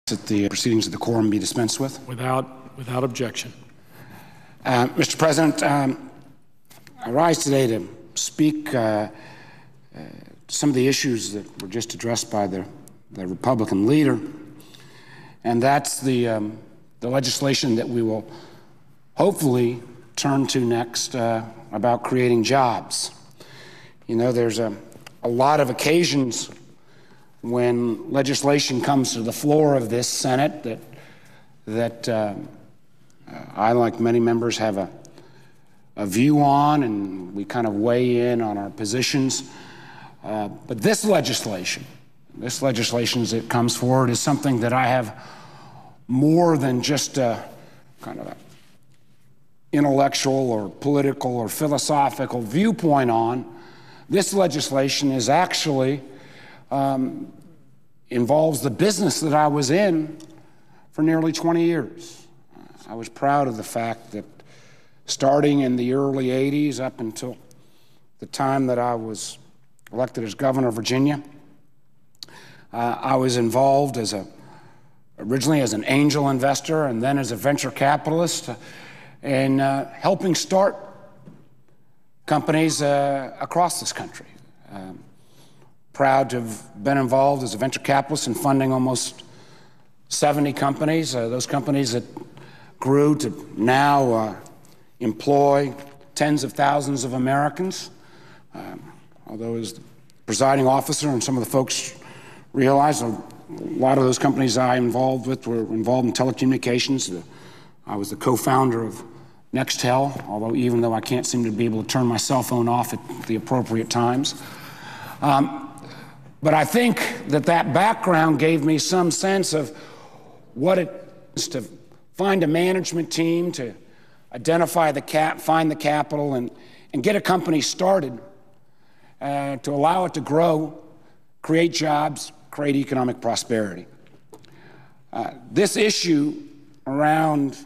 That the proceedings of the quorum be dispensed with. Without objection. Mr. President, I rise today to speak some of the issues that were just addressed by the Republican leader, and that's the legislation that we will hopefully turn to next about creating jobs. You know, there's a lot of occasions when legislation comes to the floor of this Senate that I, like many members, have a view on, and we kind of weigh in on our positions. But this legislation that comes forward is something that I have more than just a kind of an intellectual or political or philosophical viewpoint on. This legislation is actually involves the business that I was in for nearly 20 years. I was proud of the fact that starting in the early 80s up until the time that I was elected as governor of Virginia, I was involved originally as an angel investor and then as a venture capitalist in helping start companies across this country. Proud to have been involved as a venture capitalist in funding almost 70 companies, those companies that grew to now employ tens of thousands of Americans. Although as the presiding officer and some of the folks realize, a lot of those companies I involved with were involved in telecommunications. I was the co-founder of Nextel, although even though I can't seem to be able to turn my cell phone off at the appropriate times. But I think that background gave me some sense of what it is to find a management team, to identify find the capital, and get a company started, to allow it to grow, create jobs, create economic prosperity. This issue around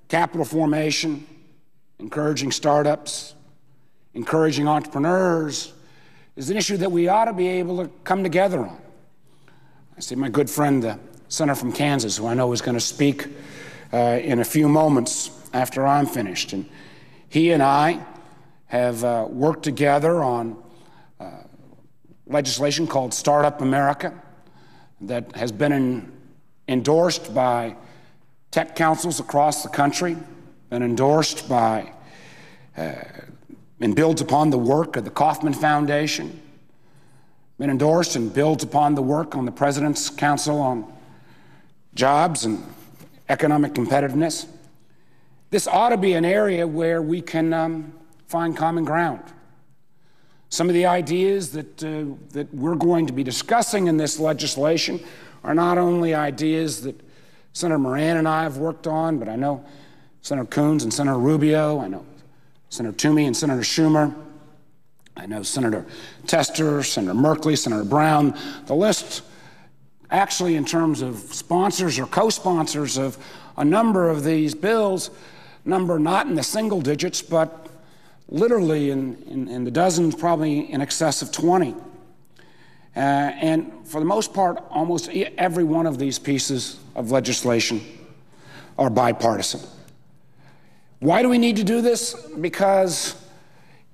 capital formation, encouraging startups, encouraging entrepreneurs, is an issue that we ought to be able to come together on. I see my good friend, the senator from Kansas, who I know is going to speak in a few moments after I'm finished. And he and I have worked together on legislation called Startup America that has been endorsed by tech councils across the country, been endorsed by and builds upon the work of the Kauffman Foundation, been endorsed and builds upon the work on the President's Council on Jobs and Economic Competitiveness. This ought to be an area where we can find common ground. Some of the ideas that we're going to be discussing in this legislation are not only ideas that Senator Moran and I have worked on, but I know Senator Coons and Senator Rubio, I know Senator Toomey and Senator Schumer, I know Senator Tester, Senator Merkley, Senator Brown. The list, actually, in terms of sponsors or co-sponsors of a number of these bills, number not in the single digits, but literally in the dozens, probably in excess of 20. And for the most part, almost every one of these pieces of legislation are bipartisan. Why do we need to do this? Because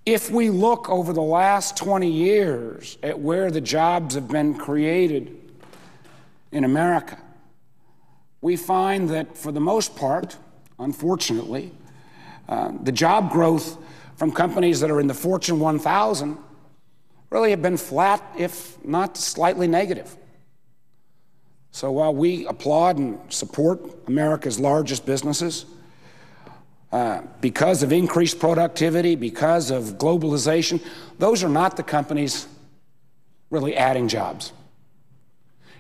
if we look over the last 20 years at where the jobs have been created in America, we find that for the most part, unfortunately, the job growth from companies that are in the Fortune 1000 really have been flat, if not slightly negative. So while we applaud and support America's largest businesses, because of increased productivity, because of globalization, those are not the companies really adding jobs.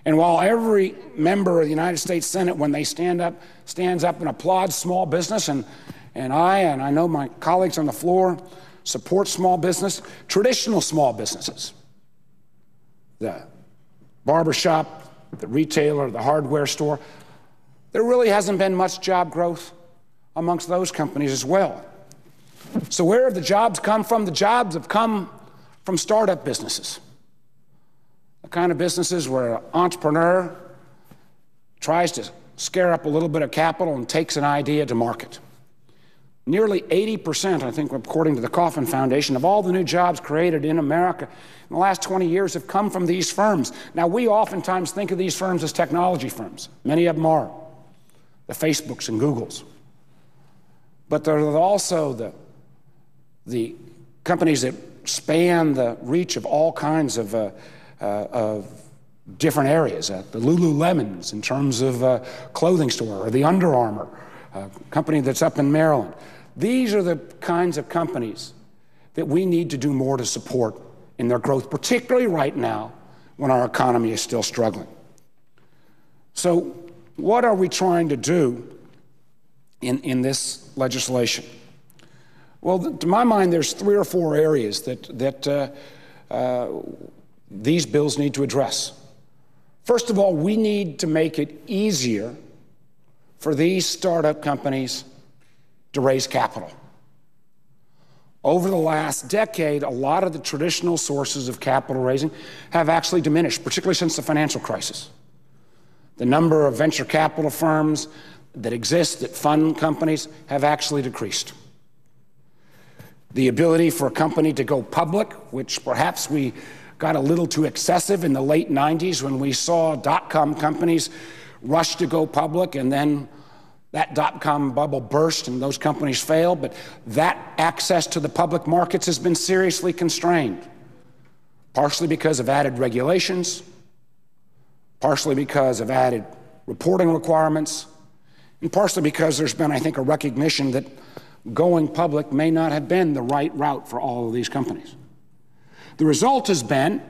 And while every member of the United States Senate, when they stands up and applauds small business, and I know my colleagues on the floor support small business, traditional small businesses, the barbershop, the retailer, the hardware store, there really hasn't been much job growth amongst those companies as well. So where have the jobs come from? The jobs have come from startup businesses. The kind of businesses where an entrepreneur tries to scare up a little bit of capital and takes an idea to market. Nearly 80%, I think, according to the Kauffman Foundation, of all the new jobs created in America in the last 20 years have come from these firms. Now, we oftentimes think of these firms as technology firms. Many of them are, the Facebooks and Googles. But there are also the companies that span the reach of all kinds of different areas. The Lululemons in terms of clothing store, or the Under Armour company that's up in Maryland. These are the kinds of companies that we need to do more to support in their growth, particularly right now when our economy is still struggling. So what are we trying to do in this legislation? Well, to my mind, there's 3 or 4 areas that these bills need to address. First of all, we need to make it easier for these startup companies to raise capital. Over the last decade, a lot of the traditional sources of capital raising have actually diminished, particularly since the financial crisis. The number of venture capital firms that exist that fund companies have actually decreased. The ability for a company to go public, which perhaps we got a little too excessive in the late 90s when we saw dot-com companies rush to go public, and then that dot-com bubble burst and those companies failed, but that access to the public markets has been seriously constrained, partially because of added regulations, partially because of added reporting requirements, and partially because there's been, I think, a recognition that going public may not have been the right route for all of these companies. The result has been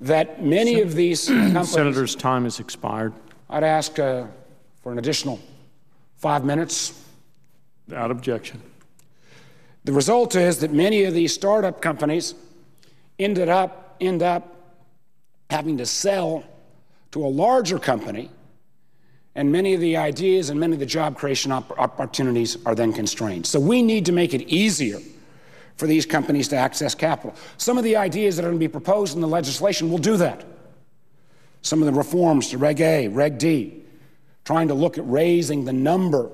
that many of these companies— Senator's time has expired. I'd ask for an additional 5 minutes. Without objection. The result is that many of these startup companies end up having to sell to a larger company, and many of the ideas and many of the job creation opportunities are then constrained. So we need to make it easier for these companies to access capital. Some of the ideas that are going to be proposed in the legislation will do that. Some of the reforms to Reg A, Reg D, trying to look at raising the number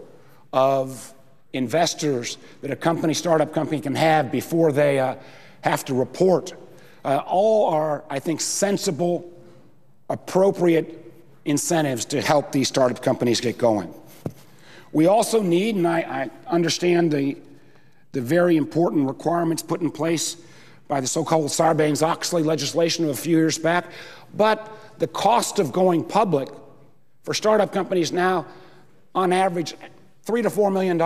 of investors that a startup company can have before they have to report. All are, I think, sensible, appropriate incentives to help these startup companies get going. We also need, and I understand the very important requirements put in place by the so-called Sarbanes-Oxley legislation of a few years back, but the cost of going public for startup companies now, on average, $3 to $4 million.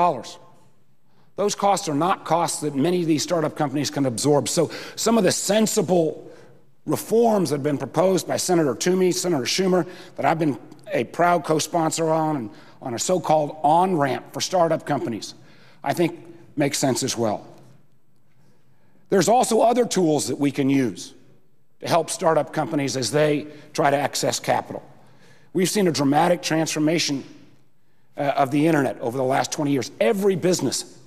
Those costs are not costs that many of these startup companies can absorb. So some of the sensible reforms that have been proposed by Senator Toomey, Senator Schumer, that I've been a proud co-sponsor on a so-called on-ramp for startup companies, I think makes sense as well. There's also other tools that we can use to help startup companies as they try to access capital. We've seen a dramatic transformation of the internet over the last 20 years. Every business,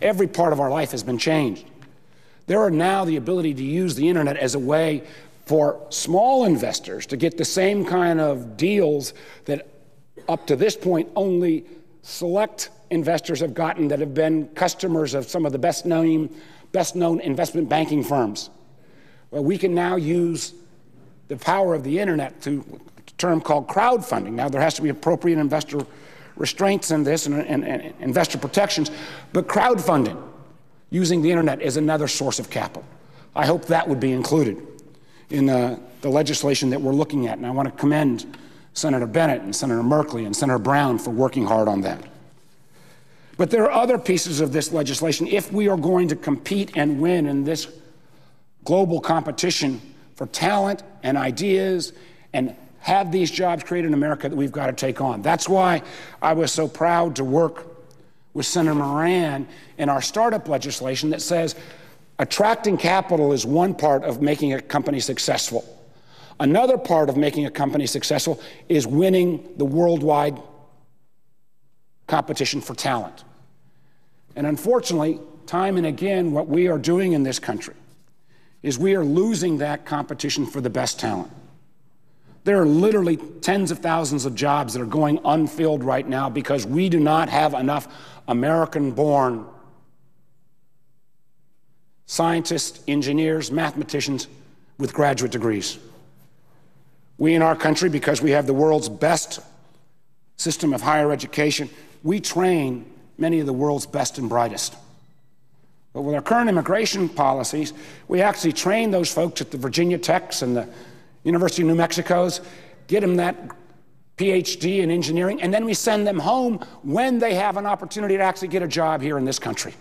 every part of our life has been changed. There are now the ability to use the internet as a way for small investors to get the same kind of deals that up to this point only select investors have gotten that have been customers of some of the best known investment banking firms. Well, we can now use the power of the internet to a term called crowdfunding. Now, there has to be appropriate investor restraints in this and investor protections, but crowdfunding using the internet is another source of capital. I hope that would be included in the legislation that we're looking at, and I want to commend Senator Bennett and Senator Merkley and Senator Brown for working hard on that. But there are other pieces of this legislation. If we are going to compete and win in this global competition for talent and ideas and have these jobs created in America, that we've got to take on. That's why I was so proud to work with Senator Moran in our startup legislation that says attracting capital is one part of making a company successful. Another part of making a company successful is winning the worldwide competition for talent. And unfortunately, time and again, what we are doing in this country is we are losing that competition for the best talent. There are literally tens of thousands of jobs that are going unfilled right now because we do not have enough American-born scientists, engineers, mathematicians with graduate degrees. We in our country, because we have the world's best system of higher education, we train many of the world's best and brightest. But with our current immigration policies, we actually train those folks at the Virginia Techs and the University of New Mexico's, get them that PhD in engineering, and then we send them home when they have an opportunity to actually get a job here in this country.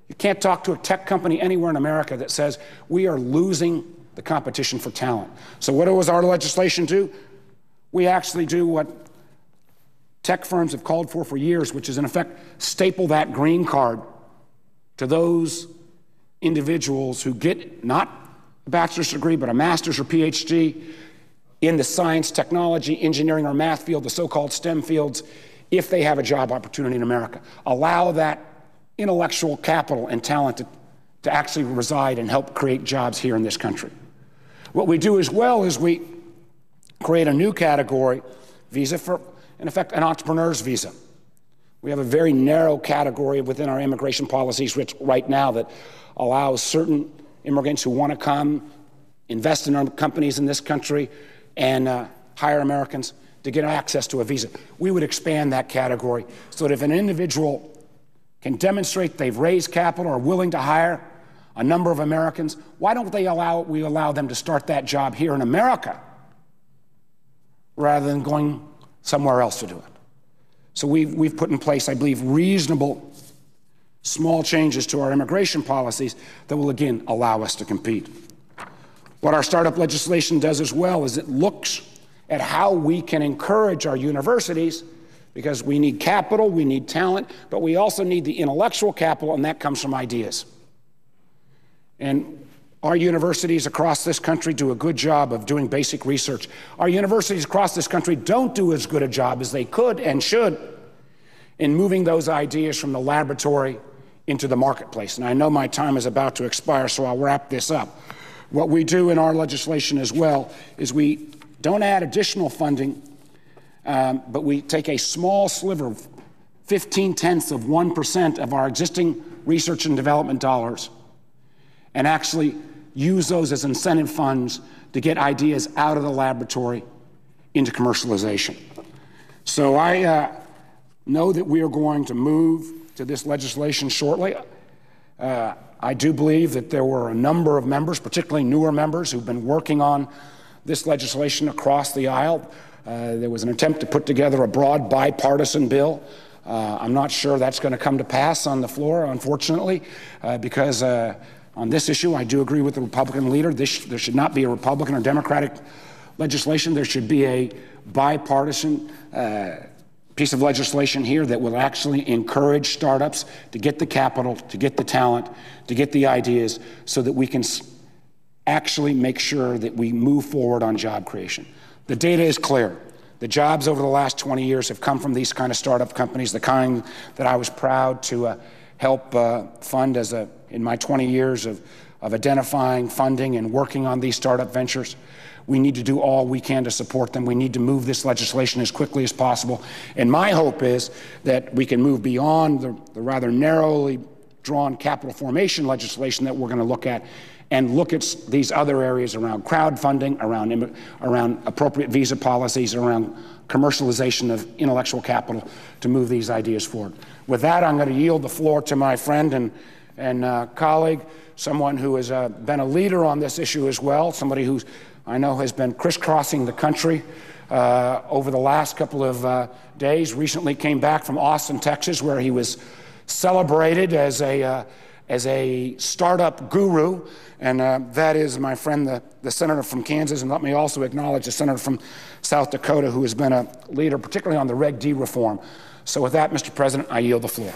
You can't talk to a tech company anywhere in America that says we are losing the competition for talent. So what does our legislation do? We actually do what tech firms have called for years, which is in effect staple that green card to those individuals who get not a bachelor's degree, but a master's or PhD in the science, technology, engineering, or math field, the so-called STEM fields, if they have a job opportunity in America. Allow that intellectual capital and talent to actually reside and help create jobs here in this country. What we do as well is we create a new category visa for, in effect, an entrepreneur's visa. We have a very narrow category within our immigration policies right now that allows certain immigrants who want to come, invest in our companies in this country, and hire Americans to get access to a visa. We would expand that category so that if an individual can demonstrate they've raised capital or are willing to hire a number of Americans, why don't we allow them to start that job here in America rather than going somewhere else to do it? So we've put in place, I believe, reasonable small changes to our immigration policies that will, again, allow us to compete. What our startup legislation does as well is it looks at how we can encourage our universities, because we need capital, we need talent, but we also need the intellectual capital, and that comes from ideas. And our universities across this country do a good job of doing basic research. Our universities across this country don't do as good a job as they could and should in moving those ideas from the laboratory into the marketplace. And I know my time is about to expire, so I'll wrap this up. What we do in our legislation as well is we don't add additional funding, but we take a small sliver, 0.15% of our existing research and development dollars, and actually use those as incentive funds to get ideas out of the laboratory into commercialization. So I know that we are going to move to this legislation shortly. I do believe that there were a number of members, particularly newer members, who've been working on this legislation across the aisle. There was an attempt to put together a broad bipartisan bill. I'm not sure that's going to come to pass on the floor, unfortunately, because on this issue, I do agree with the Republican leader. There should not be a Republican or Democratic legislation. There should be a bipartisan piece of legislation here that will actually encourage startups to get the capital, to get the talent, to get the ideas, so that we can actually make sure that we move forward on job creation. The data is clear. The jobs over the last 20 years have come from these kind of startup companies, the kind that I was proud to help fund in my 20 years of identifying, funding, and working on these startup ventures. We need to do all we can to support them. We need to move this legislation as quickly as possible. And my hope is that we can move beyond the rather narrowly drawn capital formation legislation that we're going to look at, and look at these other areas around crowdfunding, around appropriate visa policies, around commercialization of intellectual capital to move these ideas forward. With that, I'm going to yield the floor to my friend and colleague, someone who has been a leader on this issue as well, somebody who I know has been crisscrossing the country over the last couple of days. Recently came back from Austin, Texas, where he was celebrated as a startup guru, and that is my friend, the senator from Kansas. And let me also acknowledge the senator from South Dakota, who has been a leader, particularly on the Reg D reform. So with that, Mr. President, I yield the floor.